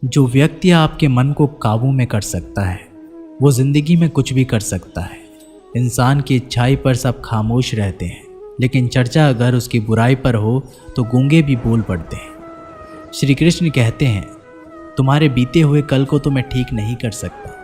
जो व्यक्ति आपके मन को काबू में कर सकता है वो जिंदगी में कुछ भी कर सकता है। इंसान की इच्छाई पर सब खामोश रहते हैं, लेकिन चर्चा अगर उसकी बुराई पर हो तो गूंगे भी बोल पड़ते हैं। श्री कृष्ण कहते हैं, तुम्हारे बीते हुए कल को तो मैं ठीक नहीं कर सकता,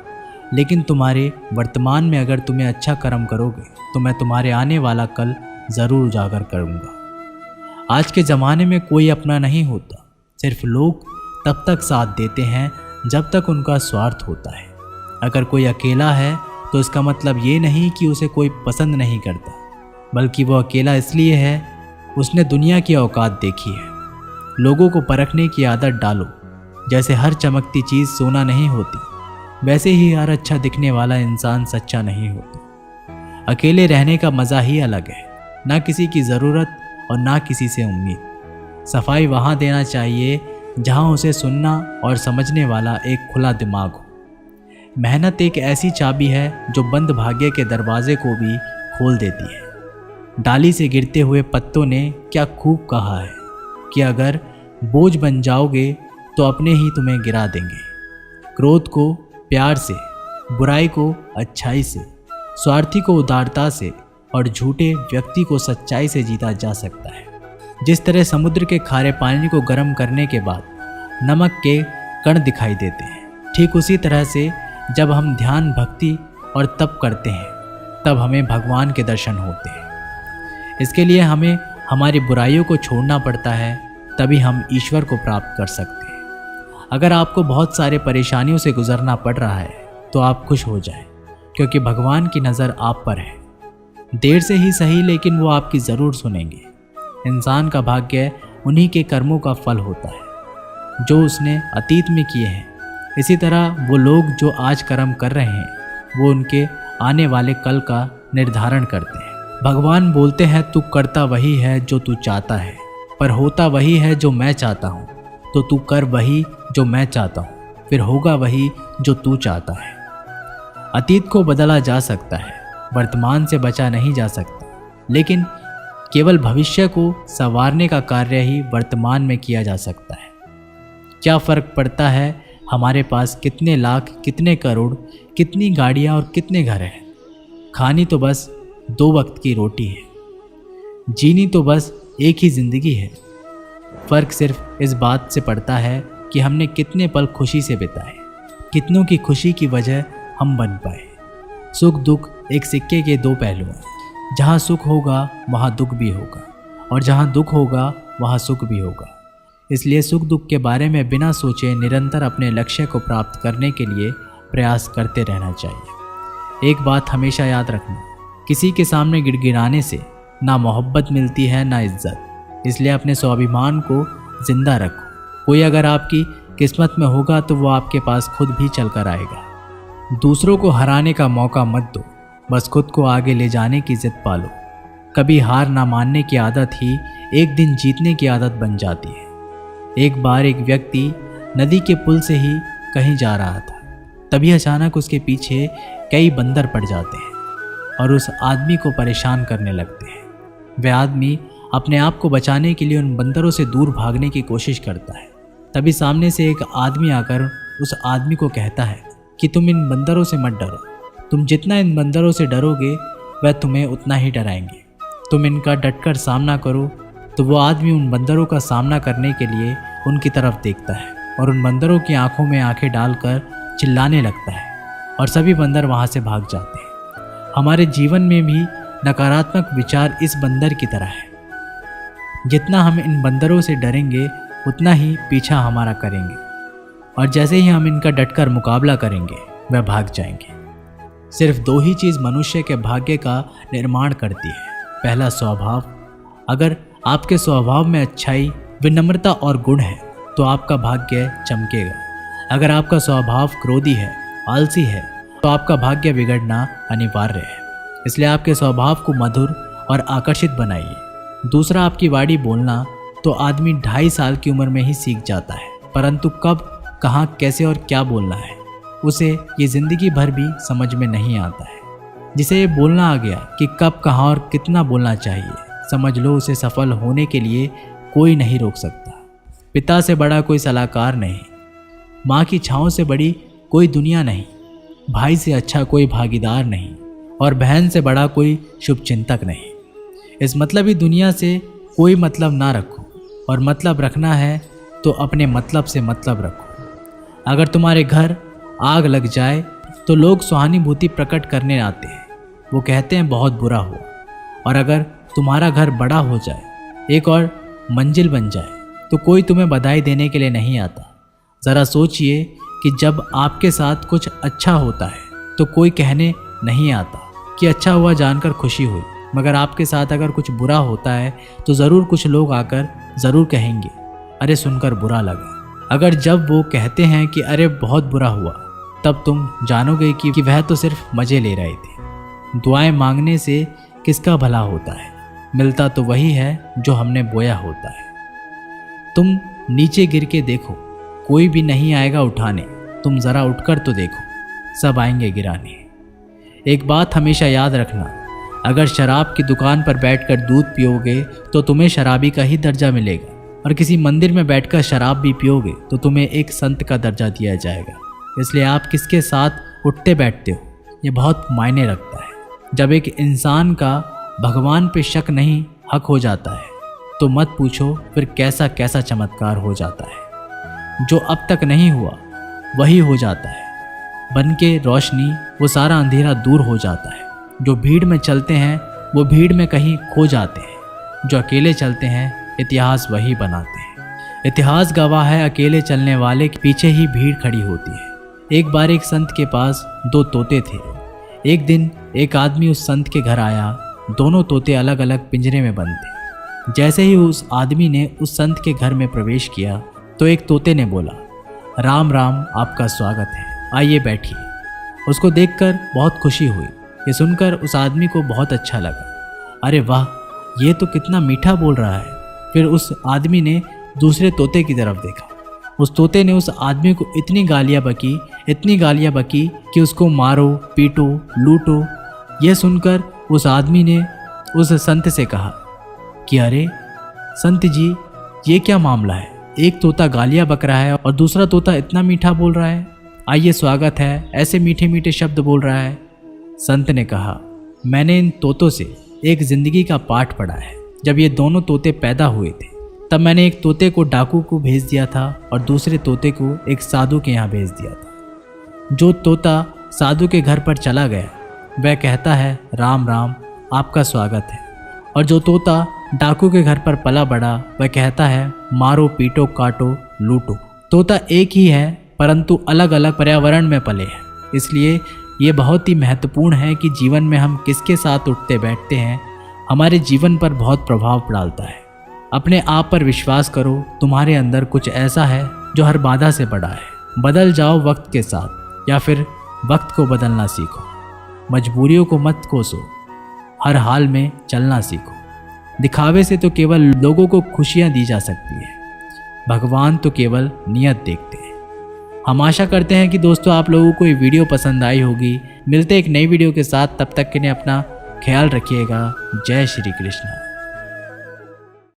लेकिन तुम्हारे वर्तमान में अगर तुम्हें अच्छा कर्म करोगे तो मैं तुम्हारे आने वाला कल ज़रूर उजागर करूँगा। आज के ज़माने में कोई अपना नहीं होता, सिर्फ लोग तब तक साथ देते हैं जब तक उनका स्वार्थ होता है। अगर कोई अकेला है तो इसका मतलब ये नहीं कि उसे कोई पसंद नहीं करता, बल्कि वो अकेला इसलिए है उसने दुनिया की औकात देखी है। लोगों को परखने की आदत डालो। जैसे हर चमकती चीज़ सोना नहीं होती, वैसे ही हर अच्छा दिखने वाला इंसान सच्चा नहीं होता। अकेले रहने का मज़ा ही अलग है, ना किसी की ज़रूरत और ना किसी से उम्मीद। सफाई वहाँ देना चाहिए जहाँ उसे सुनना और समझने वाला एक खुला दिमाग हो। मेहनत एक ऐसी चाबी है जो बंद भाग्य के दरवाजे को भी खोल देती है। डाली से गिरते हुए पत्तों ने क्या खूब कहा है कि अगर बोझ बन जाओगे तो अपने ही तुम्हें गिरा देंगे। क्रोध को प्यार से, बुराई को अच्छाई से, स्वार्थी को उदारता से और झूठे व्यक्ति को सच्चाई से जीता जा सकता है। जिस तरह समुद्र के खारे पानी को गर्म करने के बाद नमक के कण दिखाई देते हैं, ठीक उसी तरह से जब हम ध्यान, भक्ति और तप करते हैं तब हमें भगवान के दर्शन होते हैं। इसके लिए हमें हमारी बुराइयों को छोड़ना पड़ता है, तभी हम ईश्वर को प्राप्त कर सकते हैं। अगर आपको बहुत सारे परेशानियों से गुजरना पड़ रहा है तो आप खुश हो जाएं, क्योंकि भगवान की नज़र आप पर है। देर से ही सही, लेकिन वो आपकी ज़रूर सुनेंगे। इंसान का भाग्य उन्हीं के कर्मों का फल होता है जो उसने अतीत में किए हैं। इसी तरह वो लोग जो आज कर्म कर रहे हैं वो उनके आने वाले कल का निर्धारण करते हैं। भगवान बोलते हैं, तू करता वही है जो तू चाहता है, पर होता वही है जो मैं चाहता हूँ। तो तू कर वही जो मैं चाहता हूँ, फिर होगा वही जो तू चाहता है। अतीत को बदला जा सकता है, वर्तमान से बचा नहीं जा सकता, लेकिन केवल भविष्य को संवारने का कार्य ही वर्तमान में किया जा सकता है। क्या फ़र्क पड़ता है हमारे पास कितने लाख, कितने करोड़, कितनी गाड़ियाँ और कितने घर हैं। खानी तो बस 2 वक्त की रोटी है, जीनी तो बस एक ही ज़िंदगी है। फ़र्क सिर्फ इस बात से पड़ता है कि हमने कितने पल खुशी से बिताए, कितनों की खुशी की वजह हम बन पाए। सुख दुख एक सिक्के के 2 पहलू हैं। जहाँ सुख होगा वहाँ दुख भी होगा, और जहाँ दुख होगा वहाँ सुख भी होगा। इसलिए सुख दुख के बारे में बिना सोचे निरंतर अपने लक्ष्य को प्राप्त करने के लिए प्रयास करते रहना चाहिए। एक बात हमेशा याद रखना, किसी के सामने गिड़गिड़ाने से ना मोहब्बत मिलती है ना इज्जत। इसलिए अपने स्वाभिमान को जिंदा रखो। कोई अगर आपकी किस्मत में होगा तो वो आपके पास खुद भी चल कर आएगा। दूसरों को हराने का मौका मत दो, बस खुद को आगे ले जाने की जिद पालो। कभी हार ना मानने की आदत ही एक दिन जीतने की आदत बन जाती है। एक बार एक व्यक्ति नदी के पुल से ही कहीं जा रहा था, तभी अचानक उसके पीछे कई बंदर पड़ जाते हैं और उस आदमी को परेशान करने लगते हैं। वह आदमी अपने आप को बचाने के लिए उन बंदरों से दूर भागने की कोशिश करता है। तभी सामने से एक आदमी आकर उस आदमी को कहता है कि तुम इन बंदरों से मत डरो, तुम जितना इन बंदरों से डरोगे वह तुम्हें उतना ही डराएंगे। तुम इनका डटकर सामना करो। तो वो आदमी उन बंदरों का सामना करने के लिए उनकी तरफ देखता है और उन बंदरों की आंखों में आंखें डालकर चिल्लाने लगता है, और सभी बंदर वहाँ से भाग जाते हैं। हमारे जीवन में भी नकारात्मक विचार इस बंदर की तरह है। जितना हम इन बंदरों से डरेंगे उतना ही पीछा हमारा करेंगे, और जैसे ही हम इनका डटकर मुकाबला करेंगे वह भाग जाएंगे। सिर्फ 2 ही चीज़ मनुष्य के भाग्य का निर्माण करती है। पहला, स्वभाव। अगर आपके स्वभाव में अच्छाई, विनम्रता और गुण है तो आपका भाग्य चमकेगा। अगर आपका स्वभाव क्रोधी है, आलसी है, तो आपका भाग्य बिगड़ना अनिवार्य है। इसलिए आपके स्वभाव को मधुर और आकर्षित बनाइए। दूसरा, आपकी वाणी बोलना तो आदमी 2.5 साल की उम्र में ही सीख जाता है, परंतु कब, कहाँ, कैसे और क्या बोलना है उसे ये ज़िंदगी भर भी समझ में नहीं आता है। जिसे ये बोलना आ गया कि कब, कहाँ और कितना बोलना चाहिए, समझ लो उसे सफल होने के लिए कोई नहीं रोक सकता। पिता से बड़ा कोई सलाहकार नहीं, माँ की छाँव से बड़ी कोई दुनिया नहीं, भाई से अच्छा कोई भागीदार नहीं, और बहन से बड़ा कोई शुभचिंतक नहीं। इस मतलबी दुनिया से कोई मतलब ना रखो, और मतलब रखना है तो अपने मतलब से मतलब रखो। अगर तुम्हारे घर आग लग जाए तो लोग सहानुभूति प्रकट करने आते हैं, वो कहते हैं बहुत बुरा हुआ। और अगर तुम्हारा घर बड़ा हो जाए, एक और मंजिल बन जाए, तो कोई तुम्हें बधाई देने के लिए नहीं आता। ज़रा सोचिए कि जब आपके साथ कुछ अच्छा होता है तो कोई कहने नहीं आता कि अच्छा हुआ जानकर खुशी हुई, मगर आपके साथ अगर कुछ बुरा होता है तो ज़रूर कुछ लोग आकर ज़रूर कहेंगे अरे सुनकर बुरा लगा। अगर जब वो कहते हैं कि अरे बहुत बुरा हुआ, तब तुम जानोगे कि वह तो सिर्फ मज़े ले रहे थे। दुआएं मांगने से किसका भला होता है, मिलता तो वही है जो हमने बोया होता है। तुम नीचे गिर के देखो, कोई भी नहीं आएगा उठाने, तुम ज़रा उठकर तो देखो, सब आएंगे गिराने। एक बात हमेशा याद रखना, अगर शराब की दुकान पर बैठकर दूध पियोगे तो तुम्हें शराबी का ही दर्जा मिलेगा, और किसी मंदिर में बैठकर शराब भी पियोगे तो तुम्हें एक संत का दर्जा दिया जाएगा। इसलिए आप किसके साथ उठते बैठते हो ये बहुत मायने रखता है। जब एक इंसान का भगवान पे शक नहीं हक हो जाता है तो मत पूछो फिर कैसा कैसा चमत्कार हो जाता है। जो अब तक नहीं हुआ वही हो जाता है, बन के रोशनी वो सारा अंधेरा दूर हो जाता है। जो भीड़ में चलते हैं वो भीड़ में कहीं खो जाते हैं, जो अकेले चलते हैं इतिहास वही बनाते हैं। इतिहास गवाह है अकेले चलने वाले के पीछे ही भीड़ खड़ी होती है। एक बार एक संत के पास 2 तोते थे। एक दिन एक आदमी उस संत के घर आया, दोनों तोते अलग अलग पिंजरे में बंद थे। जैसे ही उस आदमी ने उस संत के घर में प्रवेश किया तो एक तोते ने बोला, राम राम, आपका स्वागत है, आइए बैठिए। उसको देखकर बहुत खुशी हुई। ये सुनकर उस आदमी को बहुत अच्छा लगा। अरे वाह, ये तो कितना मीठा बोल रहा है। फिर उस आदमी ने दूसरे तोते की तरफ देखा। उस तोते ने उस आदमी को इतनी गालियाँ बकी कि उसको मारो, पीटो, लूटो। यह सुनकर उस आदमी ने उस संत से कहा कि अरे संत जी, ये क्या मामला है? एक तोता गालियाँ बक रहा है और दूसरा तोता इतना मीठा बोल रहा है, आइए स्वागत है, ऐसे मीठे मीठे शब्द बोल रहा है। संत ने कहा, मैंने इन तोतों से एक जिंदगी का पाठ पढ़ा है। जब ये दोनों तोते पैदा हुए थे तब मैंने एक तोते को डाकू को भेज दिया था और दूसरे तोते को एक साधु के यहाँ भेज दिया था। जो तोता साधु के घर पर चला गया वह कहता है राम राम, आपका स्वागत है, और जो तोता डाकू के घर पर पला बड़ा वह कहता है मारो, पीटो, काटो, लूटो। तोता एक ही है परंतु अलग अलग पर्यावरण में पले हैं। इसलिए ये बहुत ही महत्वपूर्ण है कि जीवन में हम किसके साथ उठते बैठते हैं हमारे जीवन पर बहुत प्रभाव डालता है। अपने आप पर विश्वास करो, तुम्हारे अंदर कुछ ऐसा है जो हर बाधा से बड़ा है। बदल जाओ वक्त के साथ, या फिर वक्त को बदलना सीखो। मजबूरियों को मत कोसो, हर हाल में चलना सीखो। दिखावे से तो केवल लोगों को खुशियां दी जा सकती है, भगवान तो केवल नियत देखते हैं। हम आशा करते हैं कि दोस्तों आप लोगों को ये वीडियो पसंद आई होगी। मिलते एक नई वीडियो के साथ, तब तक के लिए अपना ख्याल रखिएगा। जय श्री कृष्ण।